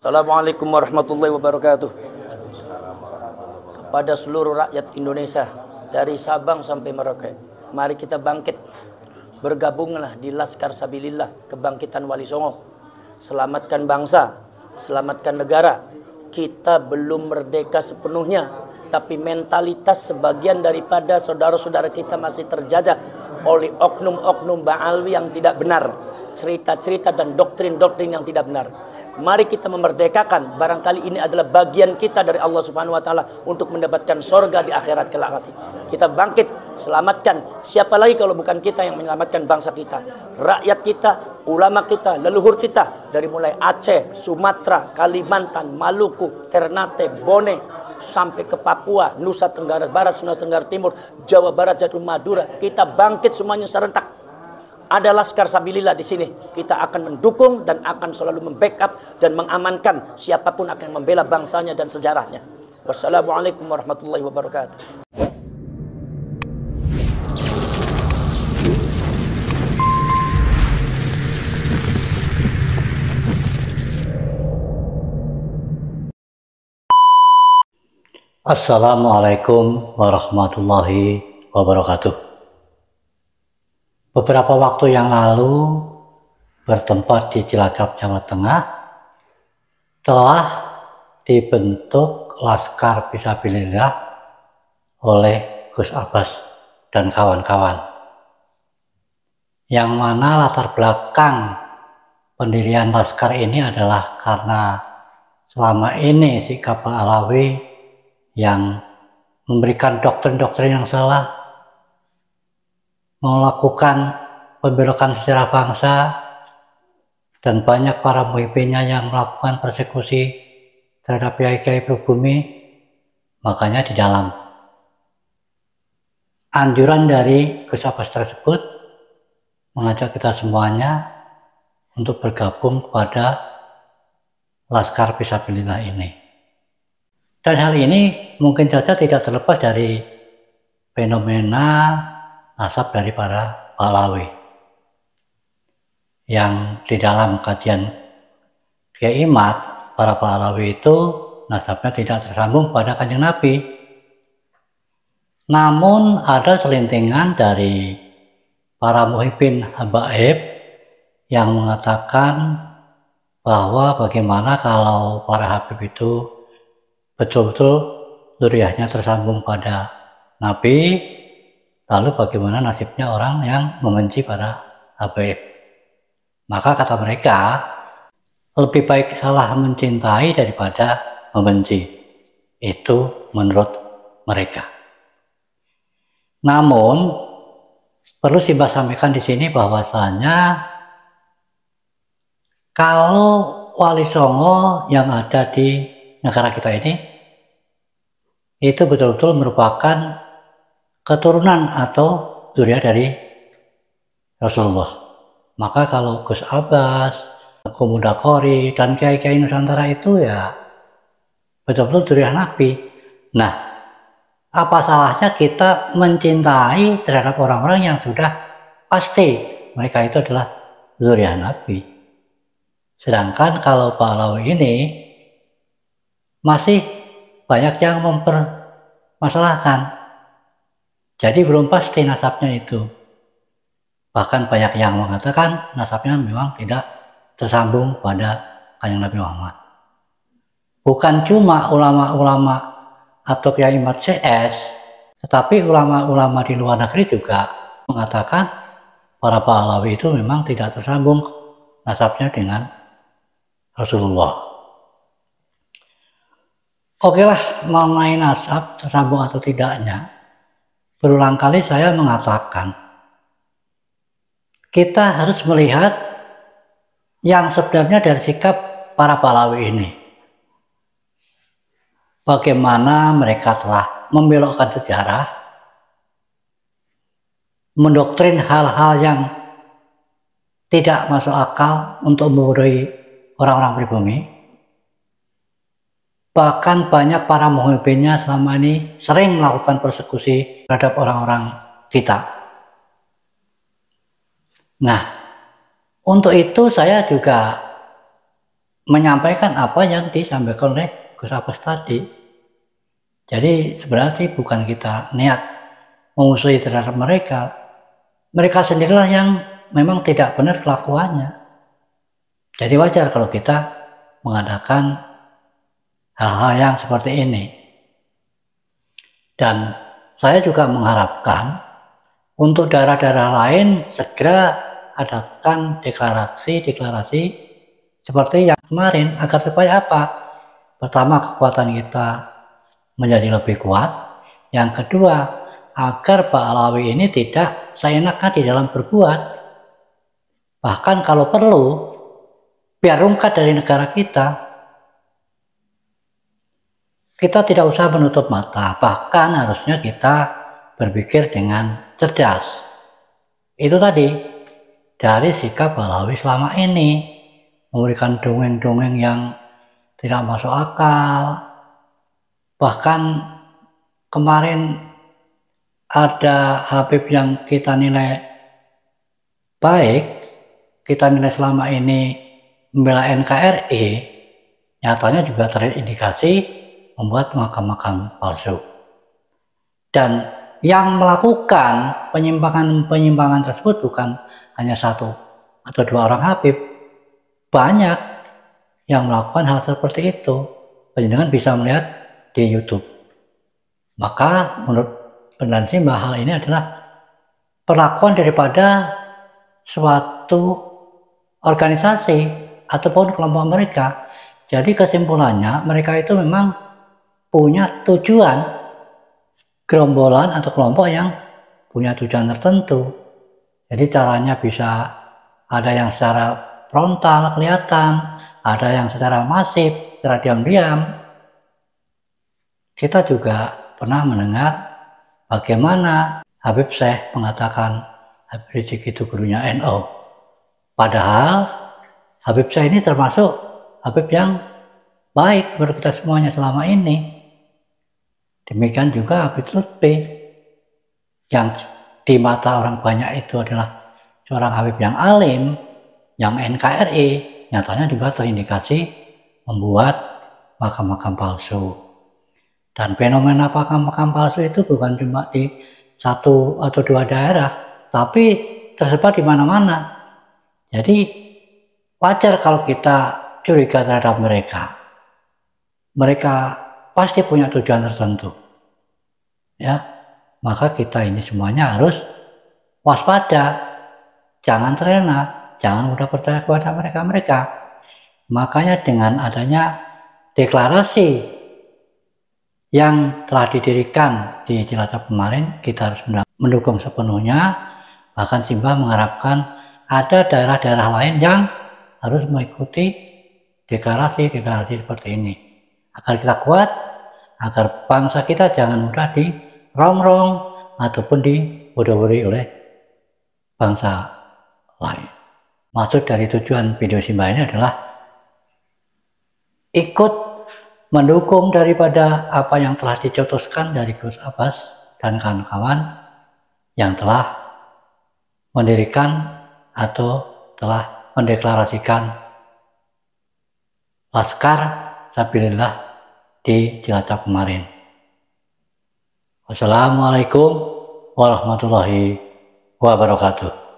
Assalamualaikum warahmatullahi wabarakatuh. Kepada seluruh rakyat Indonesia dari Sabang sampai Merauke, mari kita bangkit, bergabunglah di Laskar Sabilillah Kebangkitan Wali Songo. Selamatkan bangsa, selamatkan negara. Kita belum merdeka sepenuhnya, tapi mentalitas sebagian daripada saudara-saudara kita masih terjajah oleh oknum-oknum Ba'alwi yang tidak benar, cerita-cerita dan doktrin-doktrin yang tidak benar. Mari kita memerdekakan. Barangkali ini adalah bagian kita dari Allah Subhanahu wa taala untuk mendapatkan sorga di akhirat kelak nanti. Kita bangkit, selamatkan. Siapa lagi kalau bukan kita yang menyelamatkan bangsa kita, rakyat kita, ulama kita, leluhur kita, dari mulai Aceh, Sumatera, Kalimantan, Maluku, Ternate, Bone, sampai ke Papua, Nusa Tenggara Barat, Nusa Tenggara Timur, Jawa Barat, Jatuh Madura. Kita bangkit semuanya serentak. Ada Laskar Sabilillah di sini. Kita akan mendukung dan akan selalu membackup dan mengamankan siapapun akan membela bangsanya dan sejarahnya. Wassalamualaikum warahmatullahi wabarakatuh. Assalamualaikum warahmatullahi wabarakatuh. Beberapa waktu yang lalu bertempat di Cilacap, Jawa Tengah, telah dibentuk Laskar Fisabilillah oleh Gus Abbas dan kawan-kawan. Yang mana latar belakang pendirian Laskar ini adalah karena selama ini sikap Pak Alawi yang memberikan doktrin-doktrin yang salah, melakukan pembelokan sejarah bangsa, dan banyak para pemimpinnya yang melakukan persekusi terhadap kiai-kiai pribumi. Makanya di dalam anjuran dari Gus Abbas tersebut mengajak kita semuanya untuk bergabung kepada Laskar Fisabilillah ini. Dan hal ini mungkin saja tidak terlepas dari fenomena nasab dari para Pahlawi yang di dalam kajian Kiai Imad, para Pahlawi itu nasabnya tidak tersambung pada Kanjeng Nabi. Namun ada selintingan dari para muhibbin habaib yang mengatakan bahwa bagaimana kalau para habib itu betul-betul zuriyahnya tersambung pada Nabi, lalu bagaimana nasibnya orang yang membenci para habaib. Maka kata mereka, lebih baik salah mencintai daripada membenci. Itu menurut mereka. Namun perlu saya sampaikan di sini bahwasanya kalau Wali Songo yang ada di negara kita ini itu betul-betul merupakan keturunan atau zuriat dari Rasulullah. Maka kalau Gus Abbas, Pemuda Qori, dan kiai-kiai Nusantara itu ya betul-betul zuriat Nabi. Nah, apa salahnya kita mencintai terhadap orang-orang yang sudah pasti mereka itu adalah zuriat Nabi? Sedangkan kalau Pahlawi ini masih banyak yang mempermasalahkan. Jadi belum pasti nasabnya itu. Bahkan banyak yang mengatakan nasabnya memang tidak tersambung pada Kanjeng Nabi Muhammad. Bukan cuma ulama-ulama atau Kiai Imad CS, tetapi ulama-ulama di luar negeri juga mengatakan para Pahlawi itu memang tidak tersambung nasabnya dengan Rasulullah. Oke lah, mengenai nasab tersambung atau tidaknya, berulang kali saya mengatakan kita harus melihat yang sebenarnya dari sikap para Pahlawi ini. Bagaimana mereka telah membelokkan sejarah, mendoktrin hal-hal yang tidak masuk akal untuk membodohi orang-orang pribumi. Bahkan banyak para muhibbinnya selama ini sering melakukan persekusi terhadap orang-orang kita. Nah, untuk itu saya juga menyampaikan apa yang disampaikan oleh Gus Abbas tadi. Jadi sebenarnya sih bukan kita niat memusuhi terhadap mereka. Mereka sendirilah yang memang tidak benar kelakuannya. Jadi wajar kalau kita mengadakan hal-hal yang seperti ini. Dan saya juga mengharapkan untuk daerah-daerah lain segera adakan deklarasi seperti yang kemarin, agar supaya apa? Pertama, kekuatan kita menjadi lebih kuat. Yang kedua, agar Pak Alawi ini tidak seenaknya di dalam berbuat. Bahkan kalau perlu, biar rungkat dari negara kita tidak usah menutup mata. Bahkan harusnya kita berpikir dengan cerdas. Itu tadi, dari sikap Pak Alawi selama ini, memberikan dongeng-dongeng yang tidak masuk akal. Bahkan kemarin ada Habib yang kita nilai baik, kita nilai selama ini membela NKRI, nyatanya juga terindikasi membuat makam-makam palsu. Dan yang melakukan penyimpangan tersebut bukan hanya satu atau dua orang Habib, banyak yang melakukan hal seperti itu. Panjenengan bisa melihat di YouTube. Maka menurut pendapat Simbah, hal ini adalah perlakuan daripada suatu organisasi ataupun kelompok mereka. Jadi kesimpulannya, mereka itu memang punya tujuan, gerombolan atau kelompok yang punya tujuan tertentu. Jadi caranya bisa ada yang secara frontal kelihatan, ada yang secara masif, secara diam-diam. Kita juga pernah mendengar bagaimana Habib Syekh mengatakan Habib Rizik itu gurunya NU. Padahal Habib Syekh ini termasuk Habib yang baik menurut kita semuanya selama ini. Demikian juga Habib Lutfi, yang di mata orang banyak itu adalah seorang Habib yang alim, yang NKRI, nyatanya juga terindikasi membuat makam-makam palsu. Dan fenomena makam palsu itu bukan cuma di satu atau dua daerah, tapi tersebar di mana-mana. Jadi wajar kalau kita curiga terhadap mereka. Mereka pasti punya tujuan tertentu. Ya, maka kita ini semuanya harus waspada, jangan terlena, jangan mudah percaya kepada mereka. Makanya dengan adanya deklarasi yang telah didirikan di Cilacap kemarin, kita harus mendukung sepenuhnya. Bahkan Simbah mengharapkan ada daerah-daerah lain yang harus mengikuti deklarasi seperti ini, agar kita kuat, agar bangsa kita jangan mudah dirongrong ataupun dibodoh-bodohi oleh bangsa lain. Maksud dari tujuan video Simbah ini adalah ikut mendukung daripada apa yang telah dicetuskan dari Gus Abbas dan kawan-kawan yang telah mendirikan atau telah mendeklarasikan Laskar Sabilillah di Cilacap kemarin. Wassalamualaikum warahmatullahi wabarakatuh.